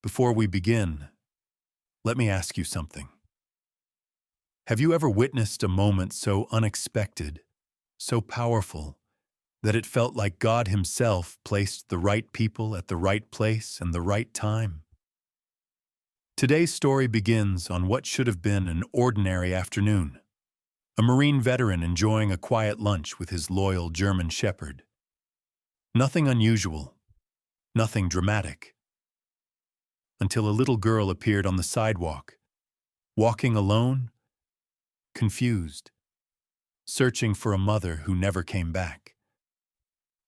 Before we begin, let me ask you something. Have you ever witnessed a moment so unexpected, so powerful, that it felt like God Himself placed the right people at the right place and the right time? Today's story begins on what should have been an ordinary afternoon. A Marine veteran enjoying a quiet lunch with his loyal German shepherd. Nothing unusual, nothing dramatic. Until a little girl appeared on the sidewalk, walking alone, confused, searching for a mother who never came back.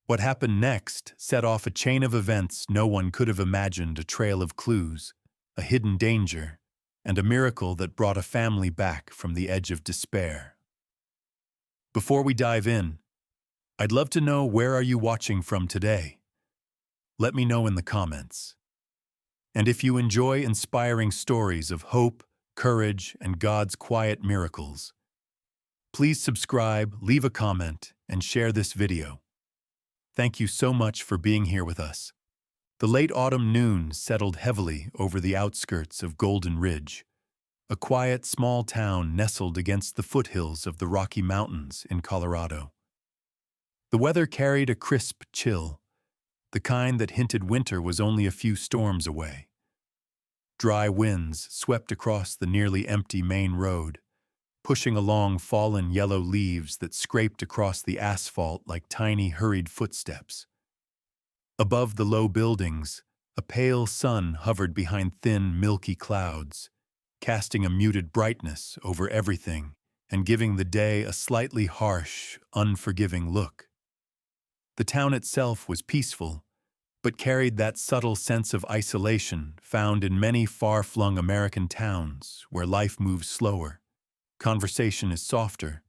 What happened next set off a chain of events no one could have imagined: a trail of clues, a hidden danger, and a miracle that brought a family back from the edge of despair. Before we dive in, I'd love to know, where are you watching from today? Let me know in the comments. And if you enjoy inspiring stories of hope, courage, and God's quiet miracles, please subscribe, leave a comment, and share this video. Thank you so much for being here with us. The late autumn noon settled heavily over the outskirts of Golden Ridge, a quiet small town nestled against the foothills of the Rocky Mountains in Colorado. The weather carried a crisp chill, the kind that hinted winter was only a few storms away. Dry winds swept across the nearly empty main road, pushing along fallen yellow leaves that scraped across the asphalt like tiny, hurried footsteps. Above the low buildings, a pale sun hovered behind thin, milky clouds, casting a muted brightness over everything and giving the day a slightly harsh, unforgiving look. The town itself was peaceful, but carried that subtle sense of isolation found in many far-flung American towns where life moves slower, conversation is softer,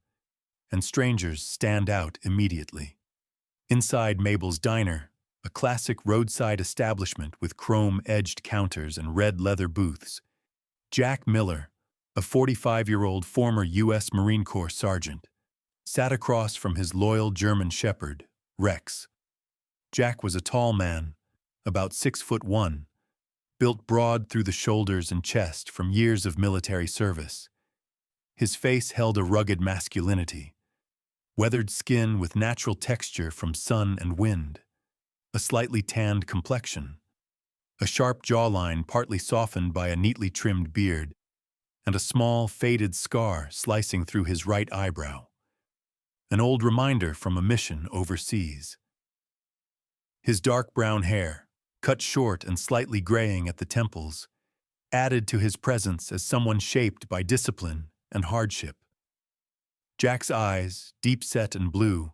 and strangers stand out immediately. Inside Mabel's Diner, a classic roadside establishment with chrome-edged counters and red leather booths, Jack Miller, a 45-year-old former U.S. Marine Corps sergeant, sat across from his loyal German shepherd, Rex. Jack was a tall man, about 6'1", built broad through the shoulders and chest from years of military service. His face held a rugged masculinity, weathered skin with natural texture from sun and wind, a slightly tanned complexion, a sharp jawline partly softened by a neatly trimmed beard, and a small, faded scar slicing through his right eyebrow, an old reminder from a mission overseas. His dark brown hair, cut short and slightly graying at the temples, added to his presence as someone shaped by discipline and hardship. Jack's eyes, deep-set and blue,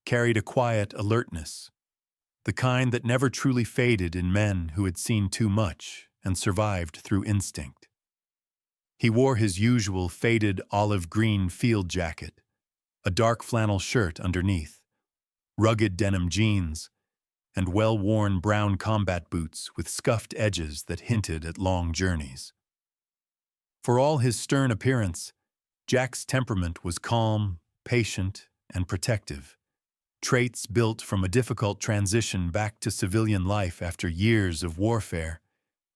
carried a quiet alertness, the kind that never truly faded in men who had seen too much and survived through instinct. He wore his usual faded olive-green field jacket, a dark flannel shirt underneath, rugged denim jeans, and well-worn brown combat boots with scuffed edges that hinted at long journeys. For all his stern appearance, Jack's temperament was calm, patient, and protective, traits built from a difficult transition back to civilian life after years of warfare,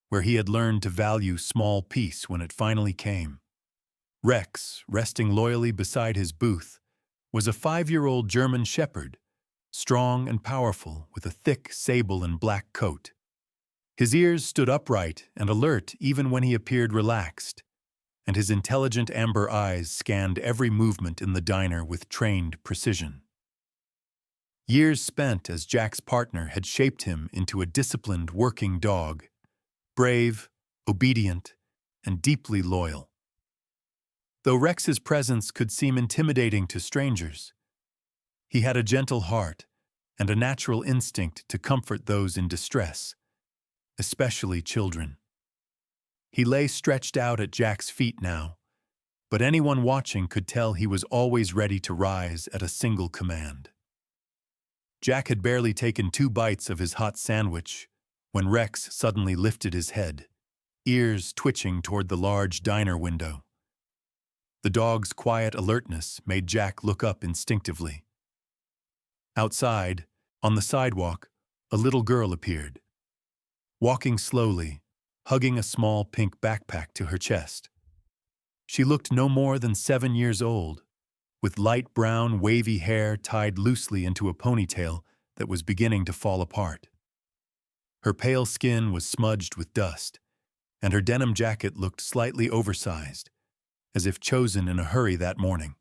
where he had learned to value small peace when it finally came. Rex, resting loyally beside his booth, was a 5-year-old German shepherd, strong and powerful, with a thick sable and black coat. His ears stood upright and alert even when he appeared relaxed, and his intelligent amber eyes scanned every movement in the diner with trained precision. Years spent as Jack's partner had shaped him into a disciplined working dog, brave, obedient, and deeply loyal. Though Rex's presence could seem intimidating to strangers, he had a gentle heart and a natural instinct to comfort those in distress, especially children. He lay stretched out at Jack's feet now, but anyone watching could tell he was always ready to rise at a single command. Jack had barely taken 2 bites of his hot sandwich when Rex suddenly lifted his head, ears twitching toward the large diner window. The dog's quiet alertness made Jack look up instinctively. Outside, on the sidewalk, a little girl appeared. Walking slowly, hugging a small pink backpack to her chest. She looked no more than 7 years old, with light brown, wavy hair tied loosely into a ponytail that was beginning to fall apart. Her pale skin was smudged with dust, and her denim jacket looked slightly oversized, as if chosen in a hurry that morning.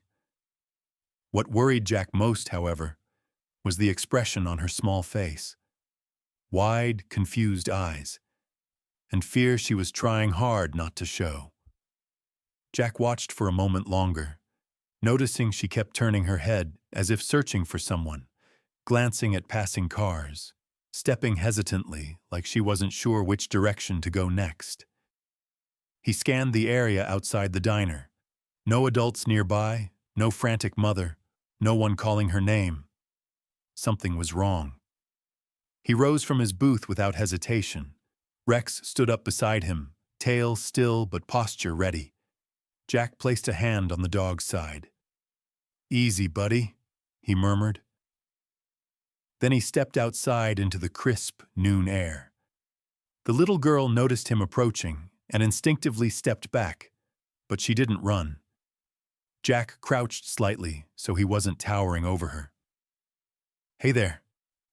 What worried Jack most, however, was the expression on her small face. Wide, confused eyes, and fear she was trying hard not to show. Jack watched for a moment longer, noticing she kept turning her head as if searching for someone, glancing at passing cars, stepping hesitantly like she wasn't sure which direction to go next. He scanned the area outside the diner. No adults nearby, no frantic mother, no one calling her name. Something was wrong. He rose from his booth without hesitation. Rex stood up beside him, tail still but posture ready. Jack placed a hand on the dog's side. "Easy, buddy," he murmured. Then he stepped outside into the crisp noon air. The little girl noticed him approaching and instinctively stepped back, but she didn't run. Jack crouched slightly so he wasn't towering over her. "Hey there,"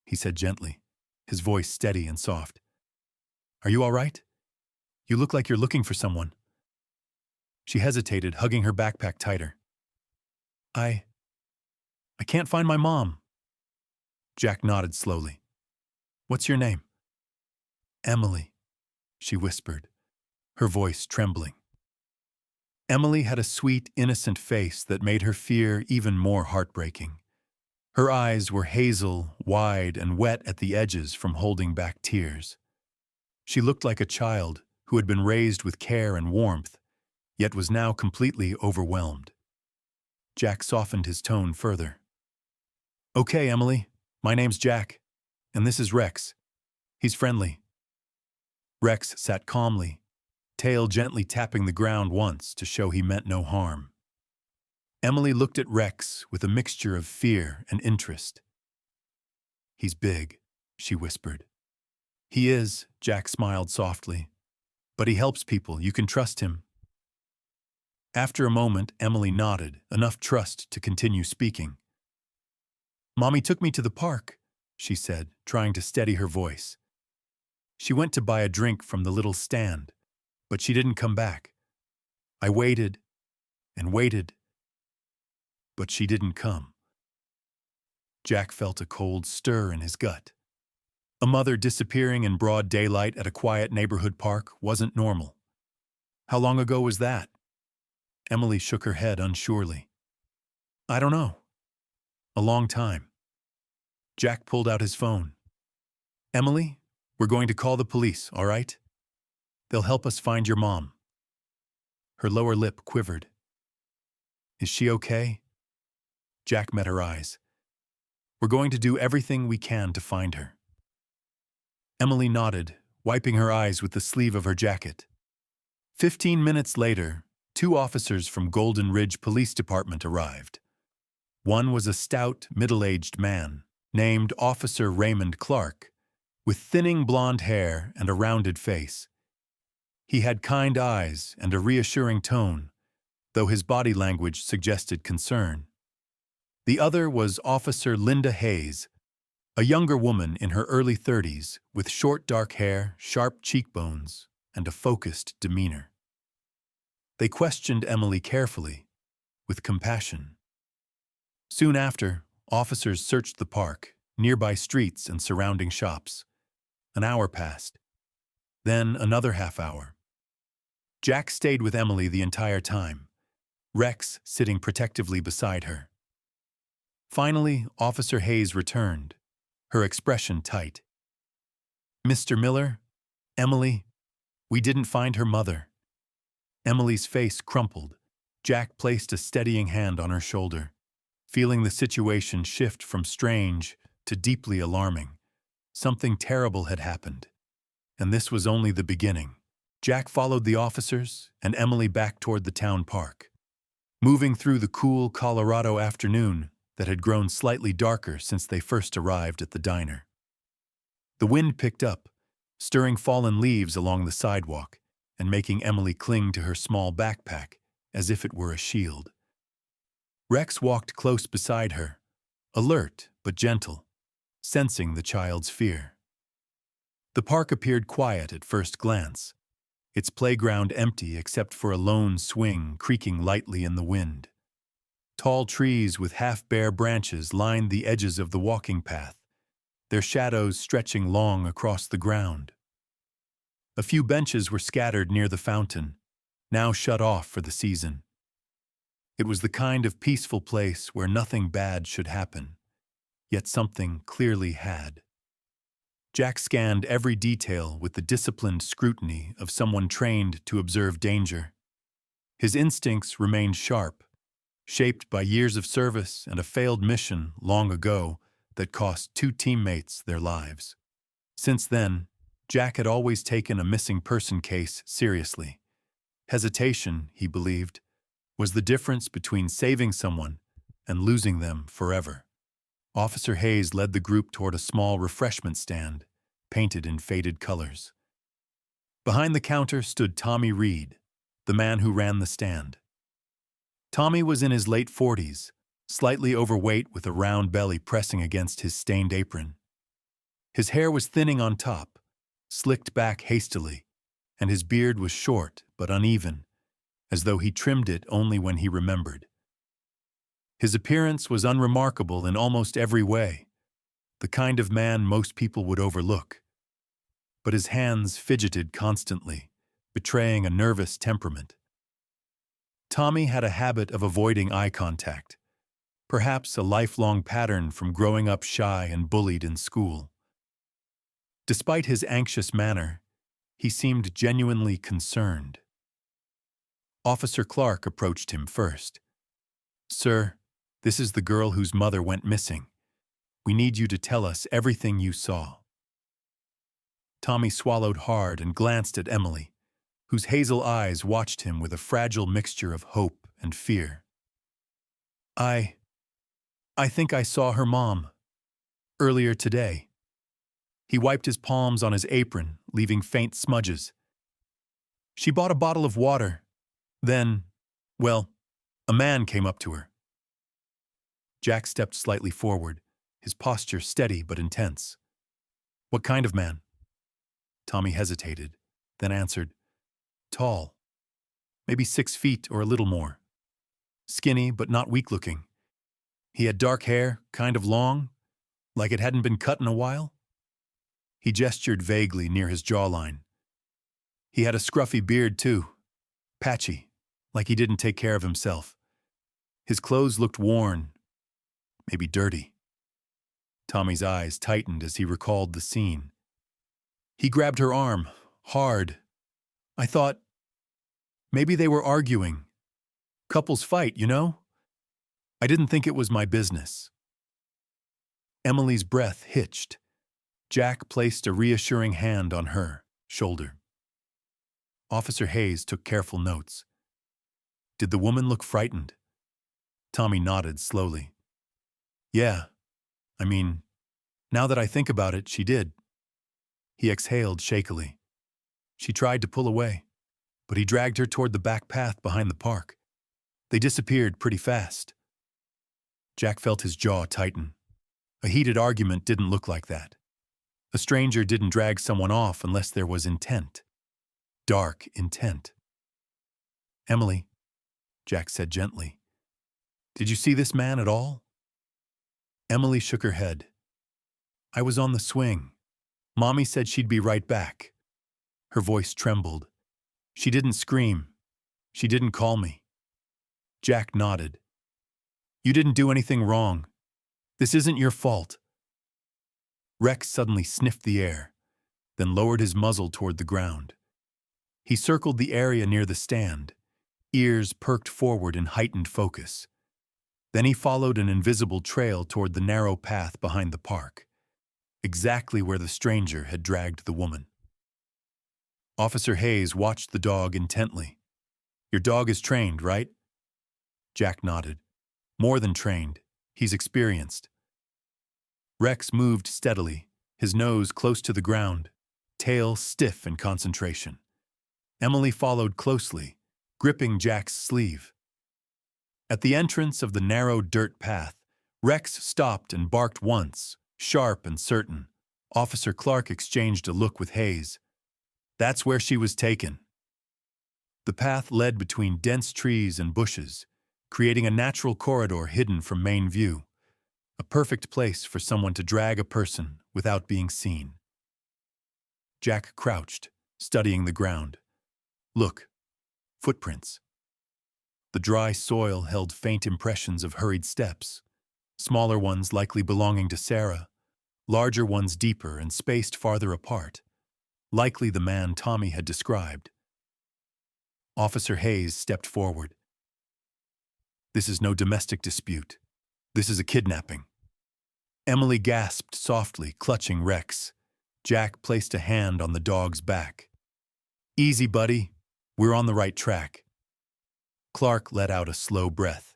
he said gently, his voice steady and soft. "Are you all right? You look like you're looking for someone." She hesitated, hugging her backpack tighter. I can't find my mom." Jack nodded slowly. "What's your name?" "Emily," she whispered, her voice trembling. Emily had a sweet, innocent face that made her fear even more heartbreaking. Her eyes were hazel, wide, and wet at the edges from holding back tears. She looked like a child who had been raised with care and warmth, yet was now completely overwhelmed. Jack softened his tone further. "Okay, Emily, my name's Jack, and this is Rex. He's friendly." Rex sat calmly, tail gently tapping the ground once to show he meant no harm. Emily looked at Rex with a mixture of fear and interest. "He's big," she whispered. "He is," Jack smiled softly. "But he helps people. You can trust him." After a moment, Emily nodded, enough trust to continue speaking. "Mommy took me to the park," she said, trying to steady her voice. "She went to buy a drink from the little stand, but she didn't come back. I waited and waited, but she didn't come." Jack felt a cold stir in his gut. A mother disappearing in broad daylight at a quiet neighborhood park wasn't normal. "How long ago was that?" Emily shook her head unsurely. "I don't know. A long time." Jack pulled out his phone. "Emily, we're going to call the police, all right? They'll help us find your mom." Her lower lip quivered. "Is she okay?" Jack met her eyes. "We're going to do everything we can to find her." Emily nodded, wiping her eyes with the sleeve of her jacket. 15 minutes later, 2 officers from Golden Ridge Police Department arrived. One was a stout, middle-aged man, named Officer Raymond Clark, with thinning blonde hair and a rounded face. He had kind eyes and a reassuring tone, though his body language suggested concern. The other was Officer Linda Hayes, a younger woman in her early 30s with short dark hair, sharp cheekbones, and a focused demeanor. They questioned Emily carefully, with compassion. Soon after, officers searched the park, nearby streets and surrounding shops. An hour passed. Then another half hour. Jack stayed with Emily the entire time, Rex sitting protectively beside her. Finally, Officer Hayes returned, her expression tight. "Mr. Miller, Emily, we didn't find her mother." Emily's face crumpled. Jack placed a steadying hand on her shoulder, feeling the situation shift from strange to deeply alarming. Something terrible had happened, and this was only the beginning. Jack followed the officers and Emily back toward the town park. Moving through the cool Colorado afternoon that had grown slightly darker since they first arrived at the diner. The wind picked up, stirring fallen leaves along the sidewalk and making Emily cling to her small backpack as if it were a shield. Rex walked close beside her, alert but gentle, sensing the child's fear. The park appeared quiet at first glance, its playground empty except for a lone swing creaking lightly in the wind. Tall trees with half-bare branches lined the edges of the walking path, their shadows stretching long across the ground. A few benches were scattered near the fountain, now shut off for the season. It was the kind of peaceful place where nothing bad should happen, yet something clearly had. Jack scanned every detail with the disciplined scrutiny of someone trained to observe danger. His instincts remained sharp, shaped by years of service and a failed mission long ago that cost 2 teammates their lives. Since then, Jack had always taken a missing person case seriously. Hesitation, he believed, was the difference between saving someone and losing them forever. Officer Hayes led the group toward a small refreshment stand, painted in faded colors. Behind the counter stood Tommy Reed, the man who ran the stand. Tommy was in his late 40s, slightly overweight with a round belly pressing against his stained apron. His hair was thinning on top, slicked back hastily, and his beard was short but uneven, as though he trimmed it only when he remembered. His appearance was unremarkable in almost every way, the kind of man most people would overlook. But his hands fidgeted constantly, betraying a nervous temperament. Tommy had a habit of avoiding eye contact, perhaps a lifelong pattern from growing up shy and bullied in school. Despite his anxious manner, he seemed genuinely concerned. Officer Clark approached him first. "Sir, this is the girl whose mother went missing. We need you to tell us everything you saw." Tommy swallowed hard and glanced at Emily, whose hazel eyes watched him with a fragile mixture of hope and fear. I think I saw her mom. Earlier today." He wiped his palms on his apron, leaving faint smudges. "She bought a bottle of water. Then, well, a man came up to her." Jack stepped slightly forward, his posture steady but intense. "What kind of man?" Tommy hesitated, then answered, "Tall. Maybe 6 feet or a little more. Skinny but not weak-looking. He had dark hair, kind of long, like it hadn't been cut in a while." He gestured vaguely near his jawline. "He had a scruffy beard, too. Patchy, like he didn't take care of himself. His clothes looked worn, maybe dirty." Tommy's eyes tightened as he recalled the scene. He grabbed her arm, hard. "I thought maybe they were arguing. Couples fight, you know? I didn't think it was my business." Emily's breath hitched. Jack placed a reassuring hand on her shoulder. Officer Hayes took careful notes. "Did the woman look frightened?" Tommy nodded slowly. "Yeah, I mean, now that I think about it, she did." He exhaled shakily. "She tried to pull away, but he dragged her toward the back path behind the park. They disappeared pretty fast." Jack felt his jaw tighten. A heated argument didn't look like that. A stranger didn't drag someone off unless there was intent. Dark intent. "Emily," Jack said gently, "did you see this man at all?" Emily shook her head. "I was on the swing. Mommy said she'd be right back." Her voice trembled. "She didn't scream. She didn't call me." Jack nodded. "You didn't do anything wrong. This isn't your fault." Rex suddenly sniffed the air, then lowered his muzzle toward the ground. He circled the area near the stand, ears perked forward in heightened focus. Then he followed an invisible trail toward the narrow path behind the park, exactly where the stranger had dragged the woman. Officer Hayes watched the dog intently. "Your dog is trained, right?" Jack nodded. "More than trained. He's experienced." Rex moved steadily, his nose close to the ground, tail stiff in concentration. Emily followed closely, gripping Jack's sleeve. At the entrance of the narrow dirt path, Rex stopped and barked once, sharp and certain. Officer Clark exchanged a look with Hayes. That's where she was taken. The path led between dense trees and bushes, creating a natural corridor hidden from main view, a perfect place for someone to drag a person without being seen. Jack crouched, studying the ground. Look, footprints. The dry soil held faint impressions of hurried steps, smaller ones likely belonging to Sarah, larger ones deeper and spaced farther apart, likely the man Tommy had described. Officer Hayes stepped forward. This is no domestic dispute. This is a kidnapping. Emily gasped softly, clutching Rex. Jack placed a hand on the dog's back. Easy, buddy. We're on the right track. Clark let out a slow breath.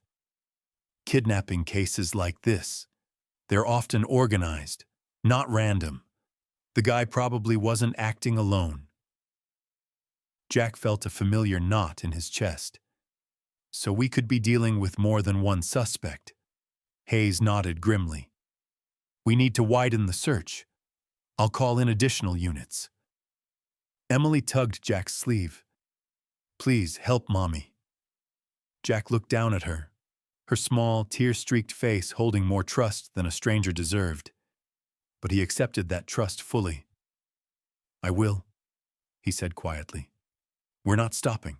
Kidnapping cases like this, they're often organized, not random. The guy probably wasn't acting alone. Jack felt a familiar knot in his chest. So we could be dealing with more than one suspect. Hayes nodded grimly. We need to widen the search. I'll call in additional units. Emily tugged Jack's sleeve. Please help Mommy. Jack looked down at her, her small, tear-streaked face holding more trust than a stranger deserved. But he accepted that trust fully. I will, he said quietly. We're not stopping.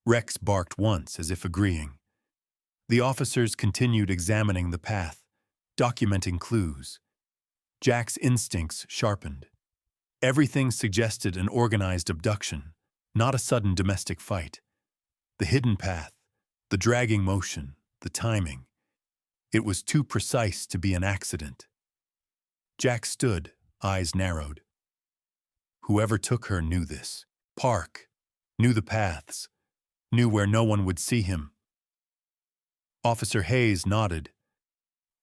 Rex barked once as if agreeing. The officers continued examining the path, documenting clues. Jack's instincts sharpened. Everything suggested an organized abduction, not a sudden domestic fight. The hidden path, the dragging motion, the timing. It was too precise to be an accident. Jack stood, eyes narrowed. Whoever took her knew this. Park, knew the paths, knew where no one would see him. Officer Hayes nodded,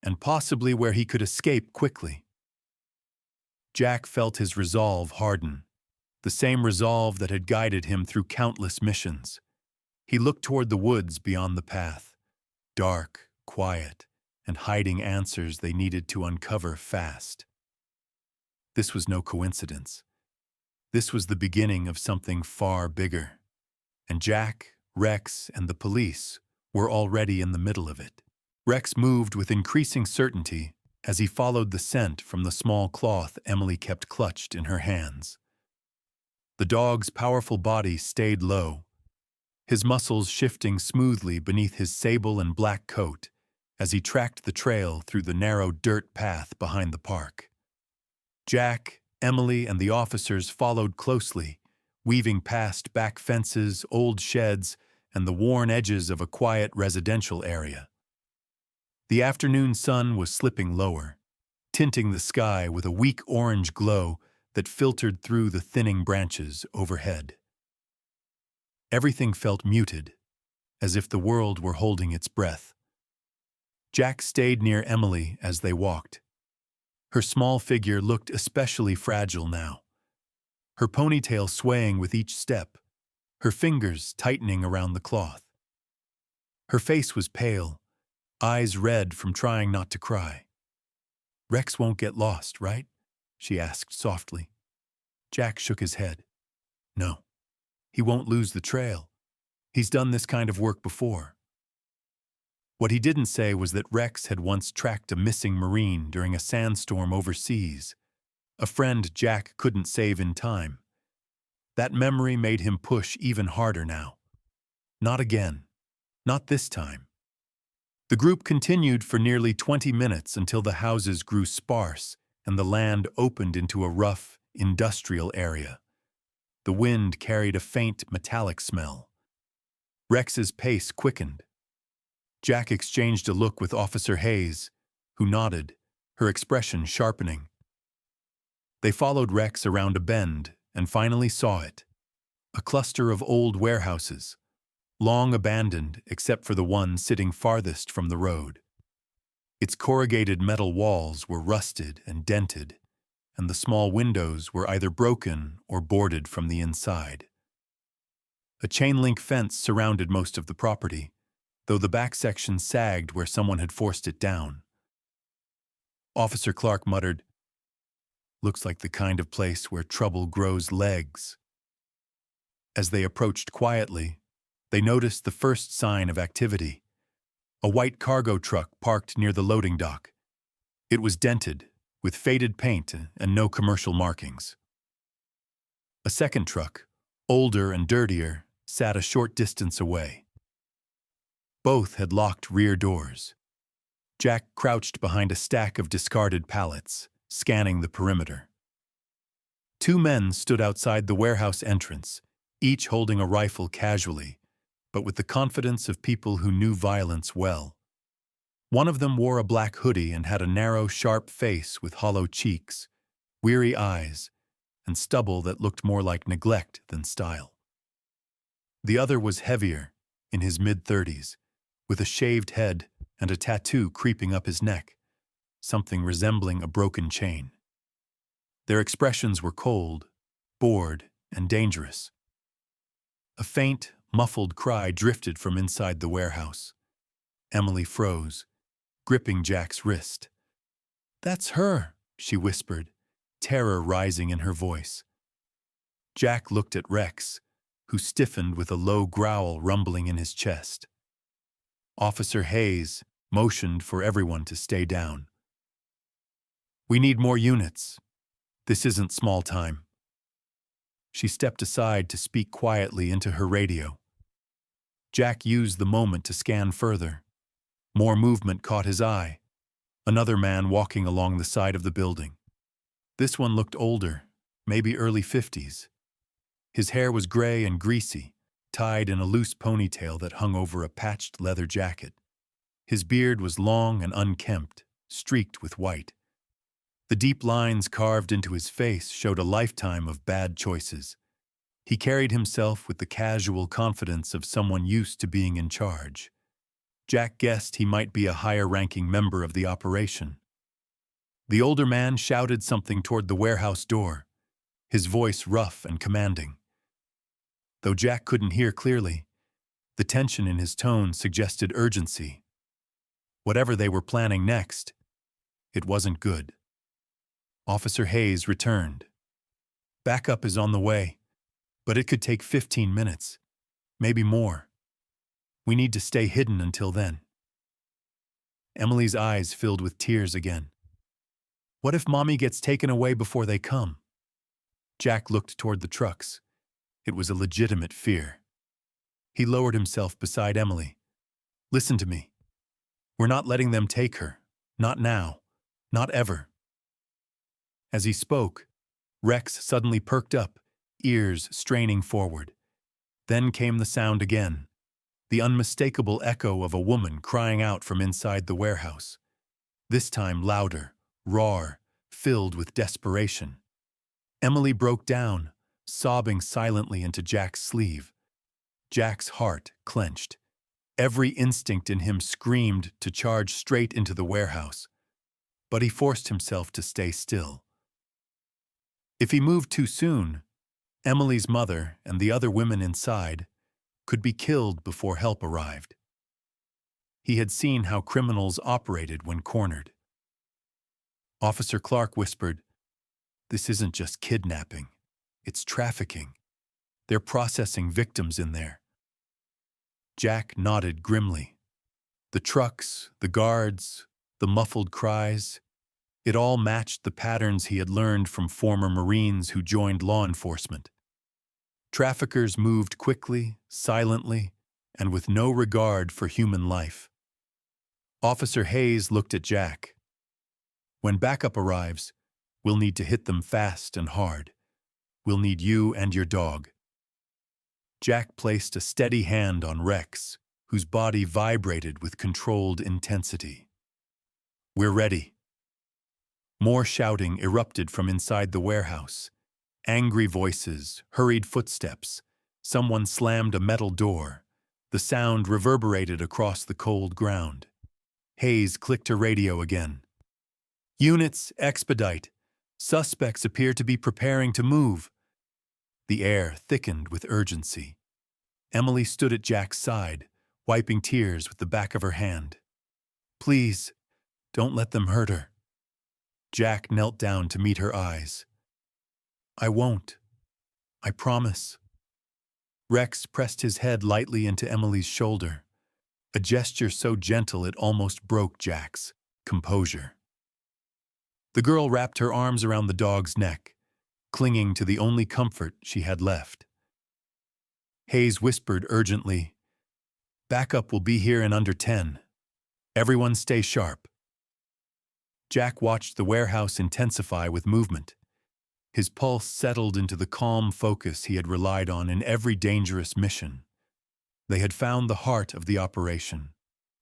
and possibly where he could escape quickly. Jack felt his resolve harden, the same resolve that had guided him through countless missions. He looked toward the woods beyond the path, dark, quiet, and hiding answers they needed to uncover fast. This was no coincidence. This was the beginning of something far bigger, and Jack, Rex, and the police were already in the middle of it. Rex moved with increasing certainty as he followed the scent from the small cloth Emily kept clutched in her hands. The dog's powerful body stayed low, his muscles shifting smoothly beneath his sable and black coat as he tracked the trail through the narrow dirt path behind the park. Jack, Emily, and the officers followed closely, weaving past back fences, old sheds, and the worn edges of a quiet residential area. The afternoon sun was slipping lower, tinting the sky with a weak orange glow that filtered through the thinning branches overhead. Everything felt muted, as if the world were holding its breath. Jack stayed near Emily as they walked. Her small figure looked especially fragile now, her ponytail swaying with each step, her fingers tightening around the cloth. Her face was pale, eyes red from trying not to cry. Rex won't get lost, right? She asked softly. Jack shook his head. No, he won't lose the trail. He's done this kind of work before. What he didn't say was that Rex had once tracked a missing Marine during a sandstorm overseas, a friend Jack couldn't save in time. That memory made him push even harder now. Not again. Not this time. The group continued for nearly 20 minutes until the houses grew sparse and the land opened into a rough, industrial area. The wind carried a faint, metallic smell. Rex's pace quickened. Jack exchanged a look with Officer Hayes, who nodded, her expression sharpening. They followed Rex around a bend and finally saw it. A cluster of old warehouses, long abandoned except for the one sitting farthest from the road. Its corrugated metal walls were rusted and dented, and the small windows were either broken or boarded from the inside. A chain-link fence surrounded most of the property, though the back section sagged where someone had forced it down. Officer Clark muttered, "Looks like the kind of place where trouble grows legs." As they approached quietly, they noticed the first sign of activity: a white cargo truck parked near the loading dock. It was dented, with faded paint and no commercial markings. A second truck, older and dirtier, sat a short distance away. Both had locked rear doors. Jack crouched behind a stack of discarded pallets, scanning the perimeter. Two men stood outside the warehouse entrance, each holding a rifle casually, but with the confidence of people who knew violence well. One of them wore a black hoodie and had a narrow, sharp face with hollow cheeks, weary eyes, and stubble that looked more like neglect than style. The other was heavier, in his mid-30s, with a shaved head and a tattoo creeping up his neck, something resembling a broken chain. Their expressions were cold, bored, and dangerous. A faint, muffled cry drifted from inside the warehouse. Emily froze, gripping Jack's wrist. "That's her," she whispered, terror rising in her voice. Jack looked at Rex, who stiffened with a low growl rumbling in his chest. Officer Hayes motioned for everyone to stay down. "We need more units. This isn't small time." She stepped aside to speak quietly into her radio. Jack used the moment to scan further. More movement caught his eye. Another man walking along the side of the building. This one looked older, maybe early 50s. His hair was gray and greasy, tied in a loose ponytail that hung over a patched leather jacket. His beard was long and unkempt, streaked with white. The deep lines carved into his face showed a lifetime of bad choices. He carried himself with the casual confidence of someone used to being in charge. Jack guessed he might be a higher-ranking member of the operation. The older man shouted something toward the warehouse door, his voice rough and commanding. Though Jack couldn't hear clearly, the tension in his tone suggested urgency. Whatever they were planning next, it wasn't good. Officer Hayes returned. "Backup is on the way, but it could take 15 minutes, maybe more. We need to stay hidden until then." Emily's eyes filled with tears again. "What if Mommy gets taken away before they come?" Jack looked toward the trucks. It was a legitimate fear. He lowered himself beside Emily. "Listen to me. We're not letting them take her. Not now. Not ever." As he spoke, Rex suddenly perked up, ears straining forward. Then came the sound again, the unmistakable echo of a woman crying out from inside the warehouse. This time louder, raw, filled with desperation. Emily broke down, sobbing silently into Jack's sleeve. Jack's heart clenched. Every instinct in him screamed to charge straight into the warehouse, but he forced himself to stay still. If he moved too soon, Emily's mother and the other women inside could be killed before help arrived. He had seen how criminals operated when cornered. Officer Clark whispered, "This isn't just kidnapping. It's trafficking. They're processing victims in there." Jack nodded grimly. The trucks, the guards, the muffled cries, it all matched the patterns he had learned from former Marines who joined law enforcement. Traffickers moved quickly, silently, and with no regard for human life. Officer Hayes looked at Jack. "When backup arrives, we'll need to hit them fast and hard. We'll need you and your dog." Jack placed a steady hand on Rex, whose body vibrated with controlled intensity. "We're ready." More shouting erupted from inside the warehouse. Angry voices, hurried footsteps. Someone slammed a metal door. The sound reverberated across the cold ground. Hayes clicked her radio again. "Units, expedite. Suspects appear to be preparing to move. The air thickened with urgency. Emily stood at Jack's side, wiping tears with the back of her hand. Please, don't let them hurt her. Jack knelt down to meet her eyes. I won't. I promise. Rex pressed his head lightly into Emily's shoulder, a gesture so gentle it almost broke Jack's composure. The girl wrapped her arms around the dog's neck, clinging to the only comfort she had left. Hayes whispered urgently, Backup will be here in under 10. Everyone stay sharp. Jack watched the warehouse intensify with movement. His pulse settled into the calm focus he had relied on in every dangerous mission. They had found the heart of the operation,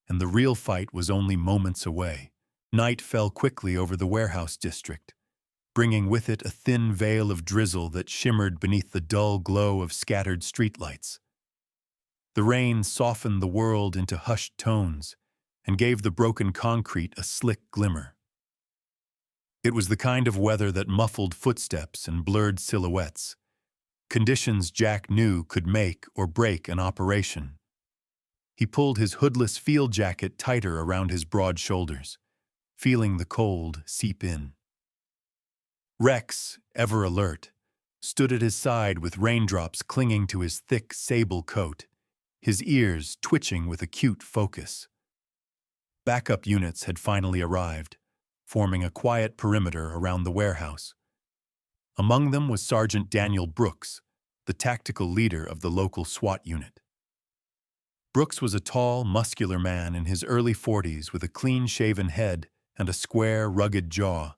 and the real fight was only moments away. Night fell quickly over the warehouse district, bringing with it a thin veil of drizzle that shimmered beneath the dull glow of scattered streetlights. The rain softened the world into hushed tones and gave the broken concrete a slick glimmer. It was the kind of weather that muffled footsteps and blurred silhouettes, conditions Jack knew could make or break an operation. He pulled his hoodless field jacket tighter around his broad shoulders, feeling the cold seep in. Rex, ever alert, stood at his side with raindrops clinging to his thick sable coat, his ears twitching with acute focus. Backup units had finally arrived, forming a quiet perimeter around the warehouse. Among them was Sergeant Daniel Brooks, the tactical leader of the local SWAT unit. Brooks was a tall, muscular man in his early 40s with a clean-shaven head and a square, rugged jaw.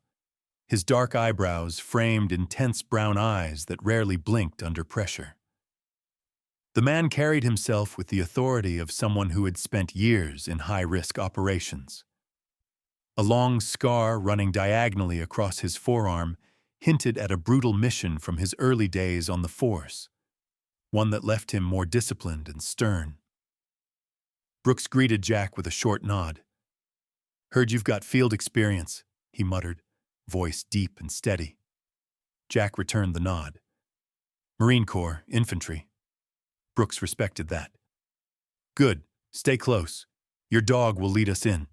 His dark eyebrows framed intense brown eyes that rarely blinked under pressure. The man carried himself with the authority of someone who had spent years in high-risk operations. A long scar running diagonally across his forearm hinted at a brutal mission from his early days on the force, one that left him more disciplined and stern. Brooks greeted Jack with a short nod. "Heard you've got field experience," he muttered, voice deep and steady. Jack returned the nod. "Marine Corps, infantry." Brooks respected that. "Good. Stay close. Your dog will lead us in."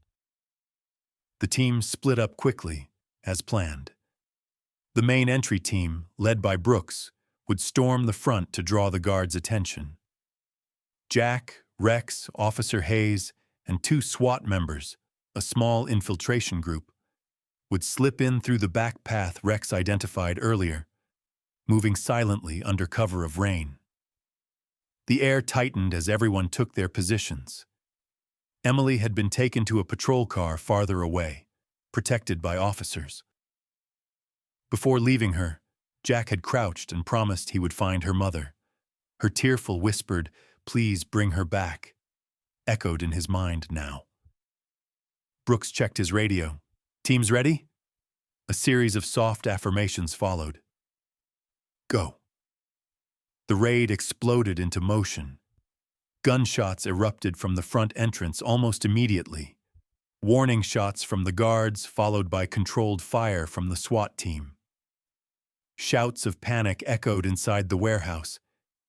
The team split up quickly, as planned. The main entry team, led by Brooks, would storm the front to draw the guards' attention. Jack, Rex, Officer Hayes, and 2 SWAT members, a small infiltration group, would slip in through the back path Rex identified earlier, moving silently under cover of rain. The air tightened as everyone took their positions. Emily had been taken to a patrol car farther away, protected by officers. Before leaving her, Jack had crouched and promised he would find her mother. Her tearful whispered, "Please bring her back," echoed in his mind now. Brooks checked his radio. "Teams ready?" A series of soft affirmations followed. "Go." The raid exploded into motion. Gunshots erupted from the front entrance almost immediately. Warning shots from the guards, followed by controlled fire from the SWAT team. Shouts of panic echoed inside the warehouse,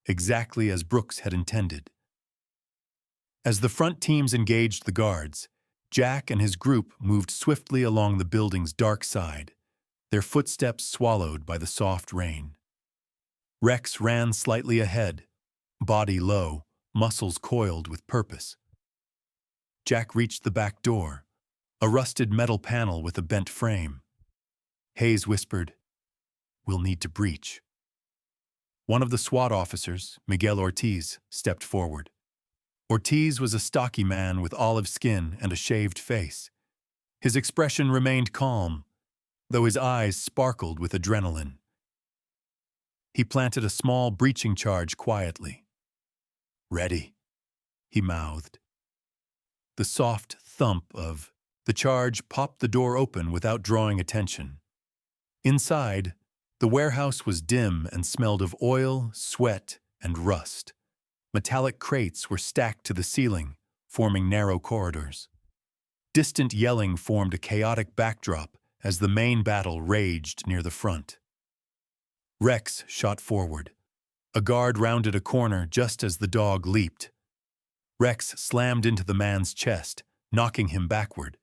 exactly as Brooks had intended. As the front teams engaged the guards, Jack and his group moved swiftly along the building's dark side, their footsteps swallowed by the soft rain. Rex ran slightly ahead, body low, muscles coiled with purpose. Jack reached the back door, a rusted metal panel with a bent frame. Hayes whispered, "We'll need to breach." One of the SWAT officers, Miguel Ortiz, stepped forward. Ortiz was a stocky man with olive skin and a shaved face. His expression remained calm, though his eyes sparkled with adrenaline. He planted a small breaching charge quietly. "Ready," he mouthed. The soft thump of the charge popped the door open without drawing attention. Inside, the warehouse was dim and smelled of oil, sweat, and rust. Metallic crates were stacked to the ceiling, forming narrow corridors. Distant yelling formed a chaotic backdrop as the main battle raged near the front. Rex shot forward. A guard rounded a corner just as the dog leaped. Rex slammed into the man's chest, knocking him backward.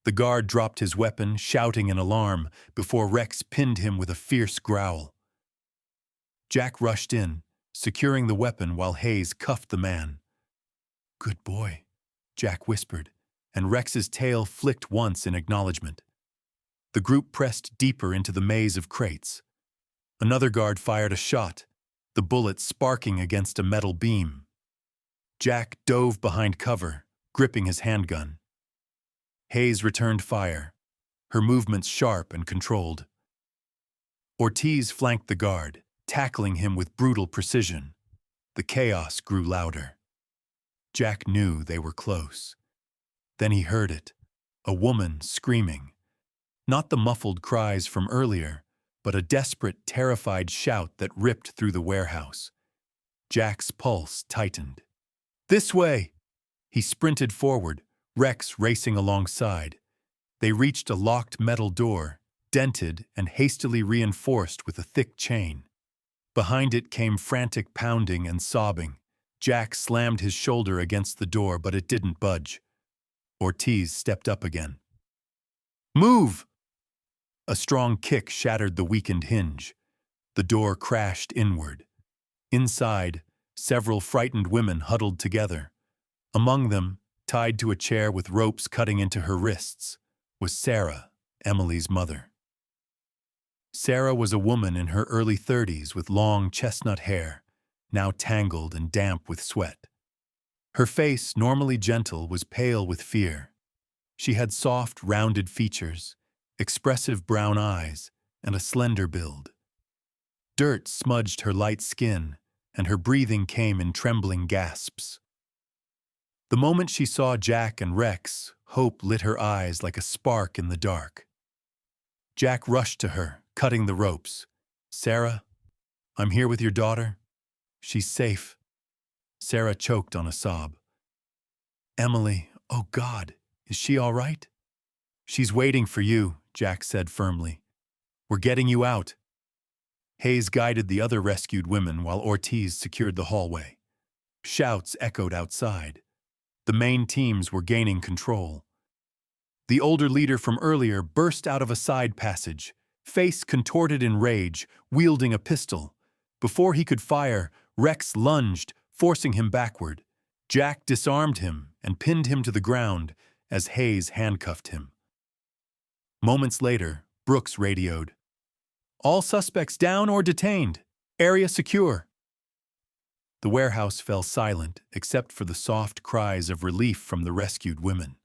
The guard dropped his weapon, shouting in alarm, before Rex pinned him with a fierce growl. Jack rushed in, securing the weapon while Hayes cuffed the man. "Good boy," Jack whispered, and Rex's tail flicked once in acknowledgement. The group pressed deeper into the maze of crates. Another guard fired a shot, the bullet sparking against a metal beam. Jack dove behind cover, gripping his handgun. Hayes returned fire, her movements sharp and controlled. Ortiz flanked the guard, tackling him with brutal precision. The chaos grew louder. Jack knew they were close. Then he heard it, a woman screaming. Not the muffled cries from earlier, but a desperate, terrified shout that ripped through the warehouse. Jack's pulse tightened. "This way!" He sprinted forward, Rex racing alongside. They reached a locked metal door, dented and hastily reinforced with a thick chain. Behind it came frantic pounding and sobbing. Jack slammed his shoulder against the door, but it didn't budge. Ortiz stepped up again. "Move!" A strong kick shattered the weakened hinge. The door crashed inward. Inside, several frightened women huddled together. Among them, tied to a chair with ropes cutting into her wrists, was Sarah, Emily's mother. Sarah was a woman in her early 30s with long chestnut hair, now tangled and damp with sweat. Her face, normally gentle, was pale with fear. She had soft, rounded features, expressive brown eyes, and a slender build. Dirt smudged her light skin, and her breathing came in trembling gasps. The moment she saw Jack and Rex, hope lit her eyes like a spark in the dark. Jack rushed to her, cutting the ropes. "Sarah, I'm here with your daughter. She's safe." Sarah choked on a sob. "Emily, oh God, is she all right?" "She's waiting for you," Jack said firmly. "We're getting you out." Hayes guided the other rescued women while Ortiz secured the hallway. Shouts echoed outside. The main teams were gaining control. The older leader from earlier burst out of a side passage, face contorted in rage, wielding a pistol. Before he could fire, Rex lunged, forcing him backward. Jack disarmed him and pinned him to the ground as Hayes handcuffed him. Moments later, Brooks radioed, "All suspects down or detained. Area secure." The warehouse fell silent except for the soft cries of relief from the rescued women.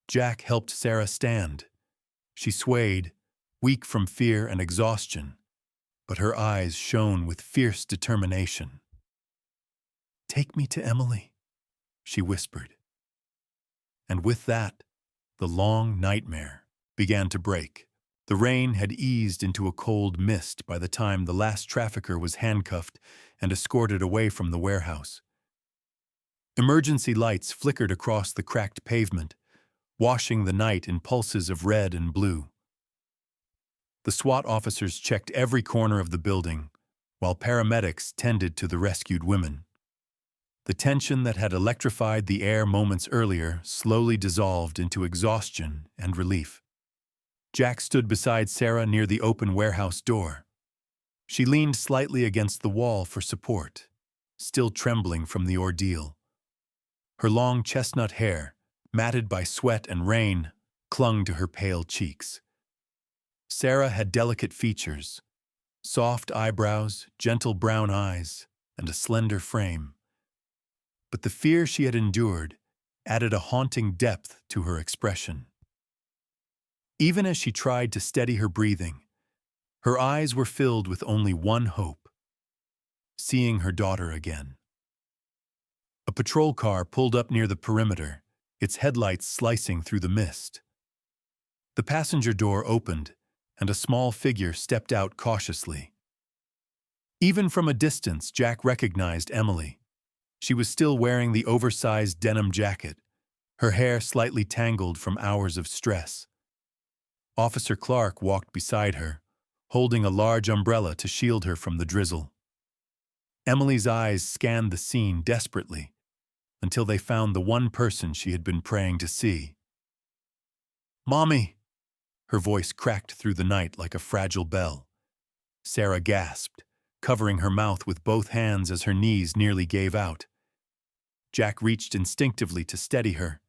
Jack helped Sarah stand. She swayed, weak from fear and exhaustion, but her eyes shone with fierce determination. "Take me to Emily," she whispered. And with that, the long nightmare began to break. The rain had eased into a cold mist by the time the last trafficker was handcuffed and escorted away from the warehouse. Emergency lights flickered across the cracked pavement, washing the night in pulses of red and blue. The SWAT officers checked every corner of the building, while paramedics tended to the rescued women. The tension that had electrified the air moments earlier slowly dissolved into exhaustion and relief. Jack stood beside Sarah near the open warehouse door. She leaned slightly against the wall for support, still trembling from the ordeal. Her long chestnut hair, matted by sweat and rain, clung to her pale cheeks. Sarah had delicate features, soft eyebrows, gentle brown eyes, and a slender frame. But the fear she had endured added a haunting depth to her expression. Even as she tried to steady her breathing, her eyes were filled with only one hope: seeing her daughter again. A patrol car pulled up near the perimeter, its headlights slicing through the mist. The passenger door opened, and a small figure stepped out cautiously. Even from a distance, Jack recognized Emily. She was still wearing the oversized denim jacket, her hair slightly tangled from hours of stress. Officer Clark walked beside her, holding a large umbrella to shield her from the drizzle. Emily's eyes scanned the scene desperately until they found the one person she had been praying to see. "Mommy!" Her voice cracked through the night like a fragile bell. Sarah gasped, covering her mouth with both hands as her knees nearly gave out. Jack reached instinctively to steady her,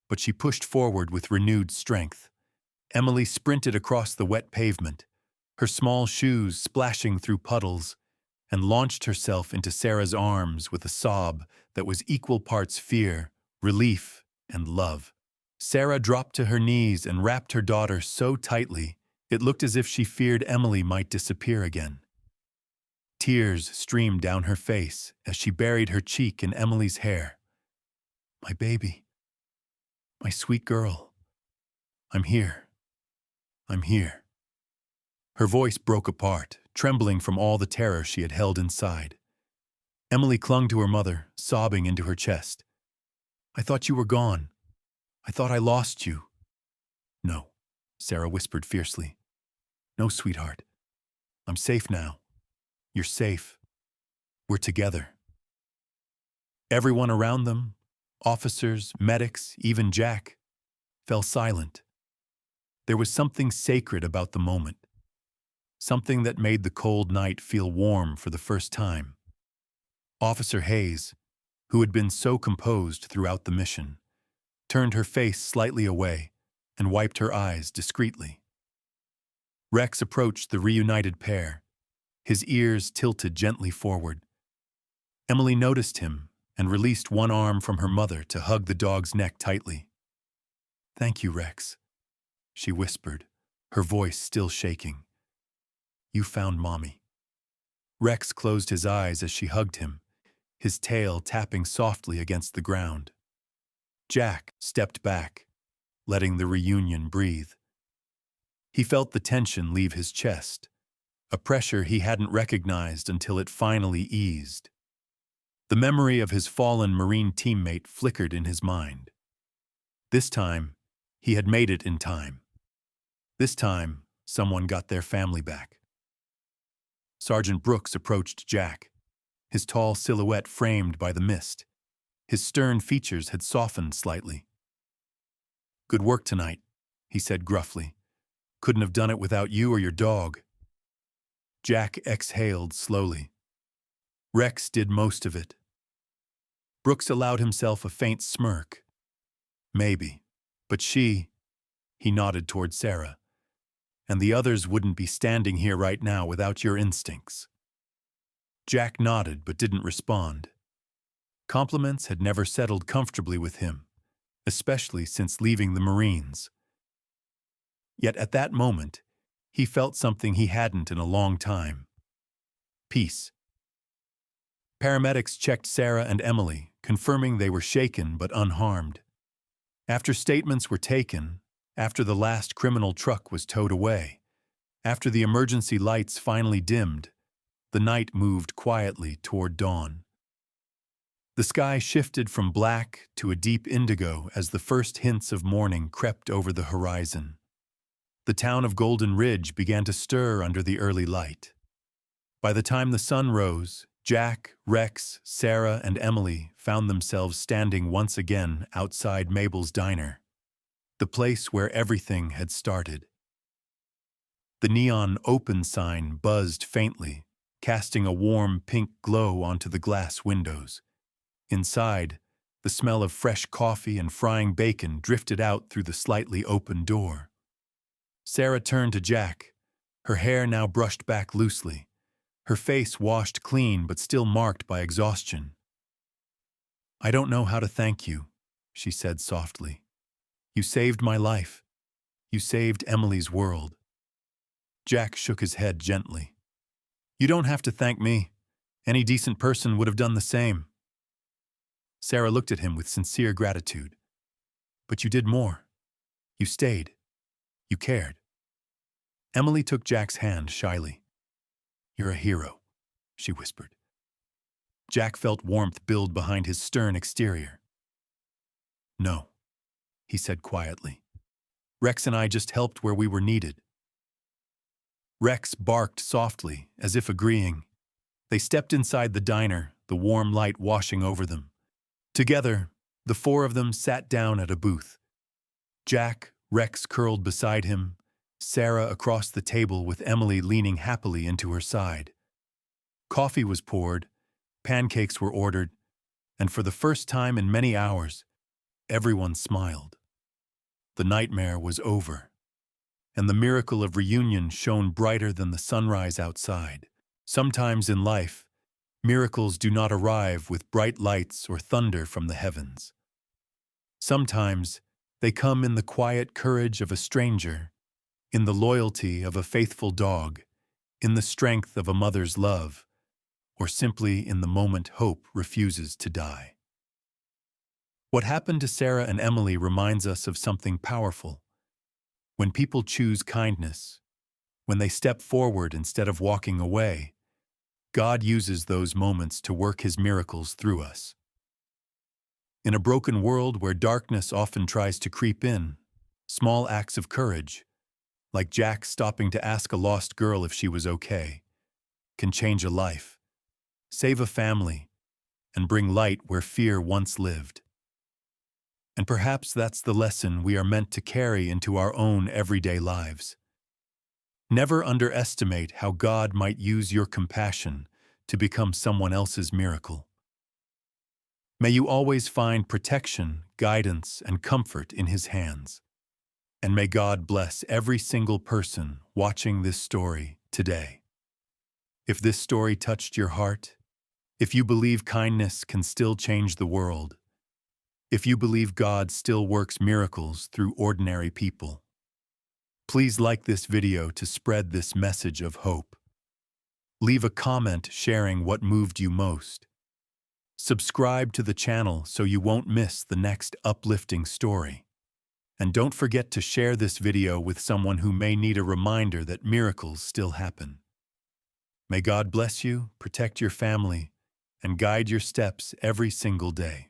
but she pushed forward with renewed strength. Emily sprinted across the wet pavement, her small shoes splashing through puddles, and launched herself into Sarah's arms with a sob that was equal parts fear, relief, and love. Sarah dropped to her knees and wrapped her daughter so tightly it looked as if she feared Emily might disappear again. Tears streamed down her face as she buried her cheek in Emily's hair. "My baby, my sweet girl, I'm here. I'm here." Her voice broke apart, trembling from all the terror she had held inside. Emily clung to her mother, sobbing into her chest. "I thought you were gone. I thought I lost you." "No," Sarah whispered fiercely. "No, sweetheart. I'm safe now. You're safe. We're together." Everyone around them, officers, medics, even Jack, fell silent. There was something sacred about the moment, something that made the cold night feel warm for the first time. Officer Hayes, who had been so composed throughout the mission, turned her face slightly away and wiped her eyes discreetly. Rex approached the reunited pair, his ears tilted gently forward. Emily noticed him and released one arm from her mother to hug the dog's neck tightly. "Thank you, Rex," she whispered, her voice still shaking. "You found Mommy." Rex closed his eyes as she hugged him, his tail tapping softly against the ground. Jack stepped back, letting the reunion breathe. He felt the tension leave his chest, a pressure he hadn't recognized until it finally eased. The memory of his fallen Marine teammate flickered in his mind. This time, he had made it in time. This time, someone got their family back. Sergeant Brooks approached Jack, his tall silhouette framed by the mist. His stern features had softened slightly. "Good work tonight," he said gruffly. "Couldn't have done it without you or your dog." Jack exhaled slowly. Rex did most of it. Brooks allowed himself a faint smirk. "Maybe, but he nodded toward Sarah, "and the others wouldn't be standing here right now without your instincts." Jack nodded but didn't respond. Compliments had never settled comfortably with him, especially since leaving the Marines. Yet at that moment, he felt something he hadn't in a long time. Peace. Paramedics checked Sarah and Emily, confirming they were shaken but unharmed. After statements were taken, after the last criminal truck was towed away, after the emergency lights finally dimmed, the night moved quietly toward dawn. The sky shifted from black to a deep indigo as the first hints of morning crept over the horizon. The town of Golden Ridge began to stir under the early light. By the time the sun rose, Jack, Rex, Sarah, and Emily found themselves standing once again outside Mabel's diner, the place where everything had started. The neon open sign buzzed faintly, casting a warm pink glow onto the glass windows. Inside, the smell of fresh coffee and frying bacon drifted out through the slightly open door. Sarah turned to Jack, her hair now brushed back loosely, her face washed clean but still marked by exhaustion. "I don't know how to thank you," she said softly. "You saved my life. You saved Emily's world." Jack shook his head gently. "You don't have to thank me. Any decent person would have done the same." Sarah looked at him with sincere gratitude. "But you did more. You stayed. You cared." Emily took Jack's hand shyly. "You're a hero," she whispered. Jack felt warmth build behind his stern exterior. "No," he said quietly. Rex and I just helped where we were needed." Rex barked softly, as if agreeing. They stepped inside the diner, the warm light washing over them. Together, the four of them sat down at a booth. Jack, Rex curled beside him, Sarah across the table with Emily leaning happily into her side. Coffee was poured, pancakes were ordered, and for the first time in many hours, everyone smiled. The nightmare was over, and the miracle of reunion shone brighter than the sunrise outside. Sometimes in life, miracles do not arrive with bright lights or thunder from the heavens. Sometimes they come in the quiet courage of a stranger, in the loyalty of a faithful dog, in the strength of a mother's love, or simply in the moment hope refuses to die. What happened to Sarah and Emily reminds us of something powerful. When people choose kindness, when they step forward instead of walking away, God uses those moments to work His miracles through us. In a broken world where darkness often tries to creep in, small acts of courage, like Jack stopping to ask a lost girl if she was okay, can change a life, save a family, and bring light where fear once lived. And perhaps that's the lesson we are meant to carry into our own everyday lives. Never underestimate how God might use your compassion to become someone else's miracle. May you always find protection, guidance, and comfort in His hands. And may God bless every single person watching this story today. If this story touched your heart, if you believe kindness can still change the world, if you believe God still works miracles through ordinary people, please like this video to spread this message of hope. Leave a comment sharing what moved you most. Subscribe to the channel so you won't miss the next uplifting story. And don't forget to share this video with someone who may need a reminder that miracles still happen. May God bless you, protect your family, and guide your steps every single day.